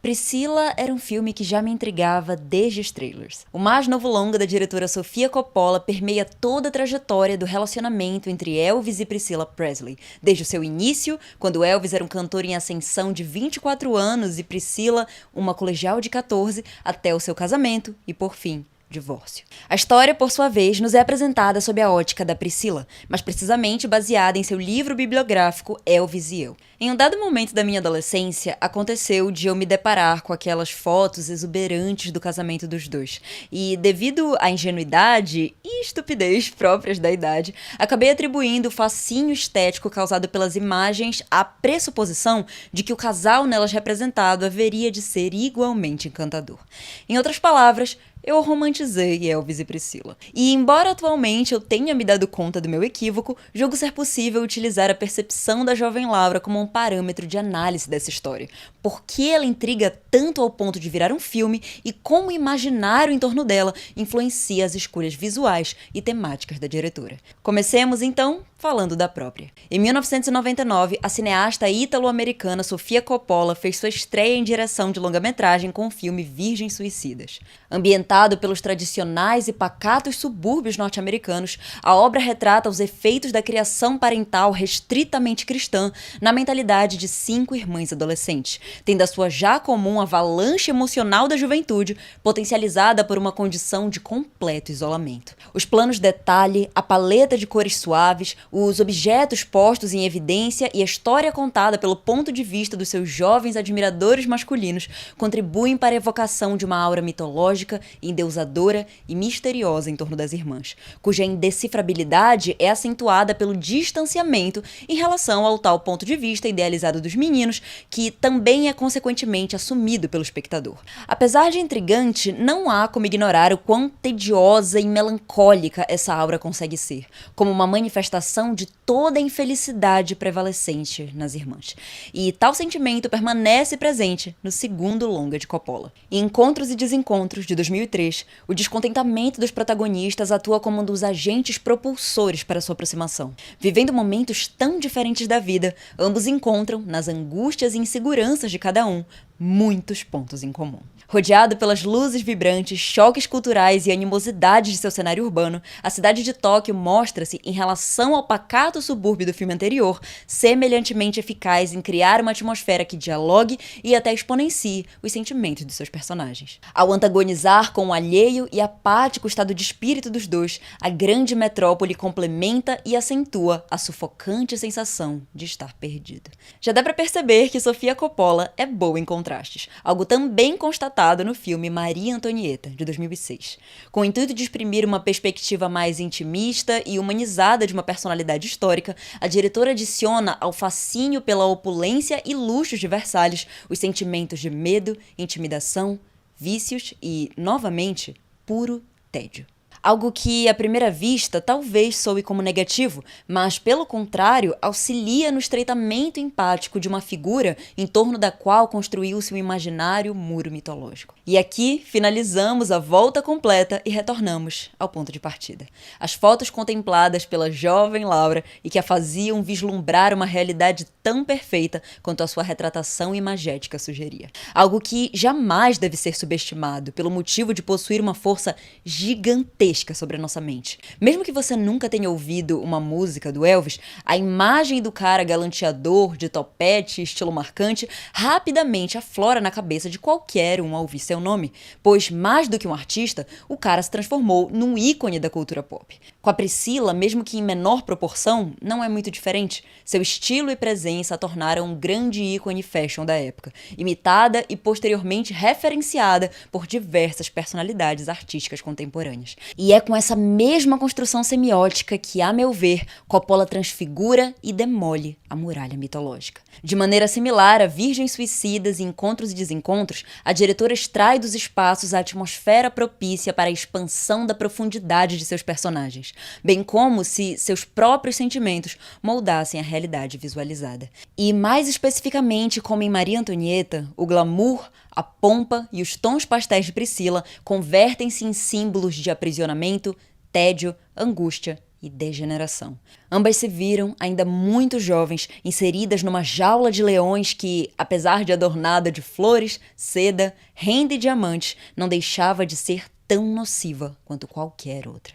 Priscila era um filme que já me intrigava desde os trailers. O mais novo longa da diretora Sofia Coppola permeia toda a trajetória do relacionamento entre Elvis e Priscilla Presley, desde o seu início, quando Elvis era um cantor em ascensão de 24 anos e Priscilla uma colegial de 14, até o seu casamento e, por fim, divórcio. A história, por sua vez, nos é apresentada sob a ótica da Priscilla, mas precisamente baseada em seu livro bibliográfico Elvis e Eu. Em um dado momento da minha adolescência, aconteceu de eu me deparar com aquelas fotos exuberantes do casamento dos dois. E, devido à ingenuidade e estupidez próprias da idade, acabei atribuindo o fascínio estético causado pelas imagens à pressuposição de que o casal nelas representado haveria de ser igualmente encantador. Em outras palavras, eu romantizei Elvis e Priscilla. E embora atualmente eu tenha me dado conta do meu equívoco, julgo ser possível utilizar a percepção da jovem Laura como um parâmetro de análise dessa história. Por que ela intriga tanto ao ponto de virar um filme e como o imaginário em torno dela influencia as escolhas visuais e temáticas da diretora. Comecemos então falando da própria. Em 1999, a cineasta ítalo-americana Sofia Coppola fez sua estreia em direção de longa-metragem com o filme Virgens Suicidas. Ambientado pelos tradicionais e pacatos subúrbios norte-americanos, a obra retrata os efeitos da criação parental restritamente cristã na mentalidade de 5 irmãs adolescentes, tendo a sua já comum avalanche emocional da juventude potencializada por uma condição de completo isolamento. Os planos detalhe, a paleta de cores suaves, os objetos postos em evidência e a história contada pelo ponto de vista dos seus jovens admiradores masculinos contribuem para a evocação de uma aura mitológica, endeusadora e misteriosa em torno das irmãs, cuja indecifrabilidade é acentuada pelo distanciamento em relação ao tal ponto de vista idealizado dos meninos, que também é consequentemente assumido pelo espectador. Apesar de intrigante, não há como ignorar o quão tediosa e melancólica essa aura consegue ser, como uma manifestação de toda a infelicidade prevalecente nas irmãs. E tal sentimento permanece presente no segundo longa de Coppola. Em Encontros e Desencontros, de 2003, o descontentamento dos protagonistas atua como um dos agentes propulsores para sua aproximação. Vivendo momentos tão diferentes da vida, ambos encontram, nas angústias e inseguranças de cada um, muitos pontos em comum. Rodeado pelas luzes vibrantes, choques culturais e animosidades de seu cenário urbano, a cidade de Tóquio mostra-se, em relação ao pacato subúrbio do filme anterior, semelhantemente eficaz em criar uma atmosfera que dialogue e até exponencie os sentimentos de seus personagens. Ao antagonizar com o alheio e apático estado de espírito dos dois, a grande metrópole complementa e acentua a sufocante sensação de estar perdido. Já dá pra perceber que Sofia Coppola é boa em contrastes, algo também constatado no filme Maria Antonieta, de 2006. Com o intuito de exprimir uma perspectiva mais intimista e humanizada de uma personalidade histórica, a diretora adiciona ao fascínio pela opulência e luxos de Versalhes os sentimentos de medo, intimidação, vícios e, novamente, puro tédio. Algo que, à primeira vista, talvez soe como negativo, mas, pelo contrário, auxilia no estreitamento empático de uma figura em torno da qual construiu-se um imaginário muro mitológico. E aqui finalizamos a volta completa e retornamos ao ponto de partida. As fotos contempladas pela jovem Laura e que a faziam vislumbrar uma realidade tão perfeita quanto a sua retratação imagética sugeria. Algo que jamais deve ser subestimado, pelo motivo de possuir uma força gigantesca sobre a nossa mente. Mesmo que você nunca tenha ouvido uma música do Elvis, a imagem do cara galanteador, de topete, estilo marcante, rapidamente aflora na cabeça de qualquer um ao ouvir seu nome, pois, mais do que um artista, o cara se transformou num ícone da cultura pop. Com a Priscilla, mesmo que em menor proporção, não é muito diferente. Seu estilo e presença a tornaram um grande ícone fashion da época, imitada e posteriormente referenciada por diversas personalidades artísticas contemporâneas. E é com essa mesma construção semiótica que, a meu ver, Coppola transfigura e demole a muralha mitológica. De maneira similar a Virgens Suicidas e Encontros e Desencontros, a diretora extrai dos espaços a atmosfera propícia para a expansão da profundidade de seus personagens, bem como se seus próprios sentimentos moldassem a realidade visualizada. E, mais especificamente, como em Maria Antonieta, o glamour, a pompa e os tons pastéis de Priscilla convertem-se em símbolos de aprisionamento, tédio, angústia e degeneração. Ambas se viram, ainda muito jovens, inseridas numa jaula de leões que, apesar de adornada de flores, seda, renda e diamantes, não deixava de ser tão nociva quanto qualquer outra.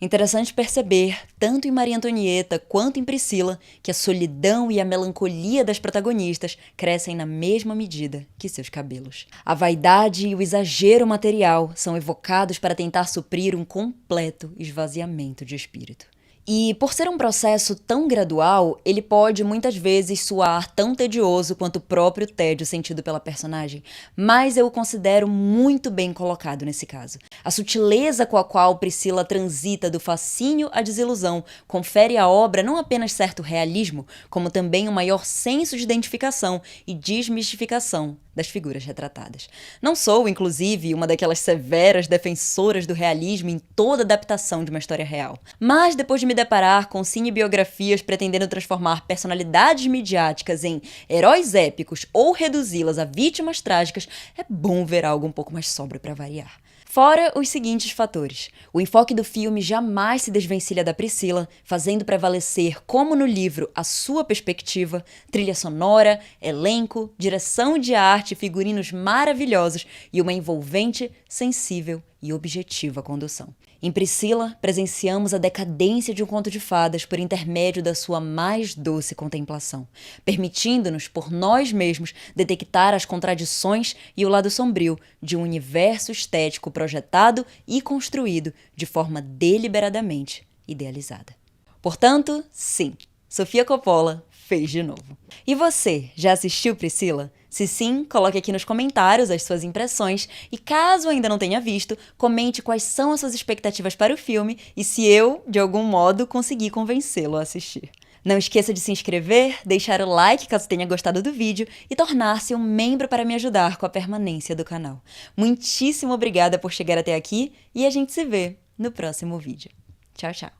Interessante perceber, tanto em Maria Antonieta quanto em Priscila, que a solidão e a melancolia das protagonistas crescem na mesma medida que seus cabelos. A vaidade e o exagero material são evocados para tentar suprir um completo esvaziamento de espírito. E, por ser um processo tão gradual, ele pode muitas vezes soar tão tedioso quanto o próprio tédio sentido pela personagem, mas eu o considero muito bem colocado nesse caso. A sutileza com a qual Priscila transita do fascínio à desilusão confere à obra não apenas certo realismo, como também um maior senso de identificação e desmistificação das figuras retratadas. Não sou, inclusive, uma daquelas severas defensoras do realismo em toda adaptação de uma história real. Mas depois de me deparar com cinebiografias pretendendo transformar personalidades midiáticas em heróis épicos ou reduzi-las a vítimas trágicas, é bom ver algo um pouco mais sóbrio para variar. Fora os seguintes fatores. O enfoque do filme jamais se desvencilha da Priscila, fazendo prevalecer, como no livro, a sua perspectiva, trilha sonora, elenco, direção de arte, figurinos maravilhosos e uma envolvente, sensível e objetiva condução. Em Priscila, presenciamos a decadência de um conto de fadas por intermédio da sua mais doce contemplação, permitindo-nos, por nós mesmos, detectar as contradições e o lado sombrio de um universo estético projetado e construído de forma deliberadamente idealizada. Portanto, sim, Sofia Coppola fez de novo. E você, já assistiu Priscila? Se sim, coloque aqui nos comentários as suas impressões e, caso ainda não tenha visto, comente quais são as suas expectativas para o filme e se eu, de algum modo, consegui convencê-lo a assistir. Não esqueça de se inscrever, deixar o like caso tenha gostado do vídeo e tornar-se um membro para me ajudar com a permanência do canal. Muitíssimo obrigada por chegar até aqui e a gente se vê no próximo vídeo. Tchau, tchau!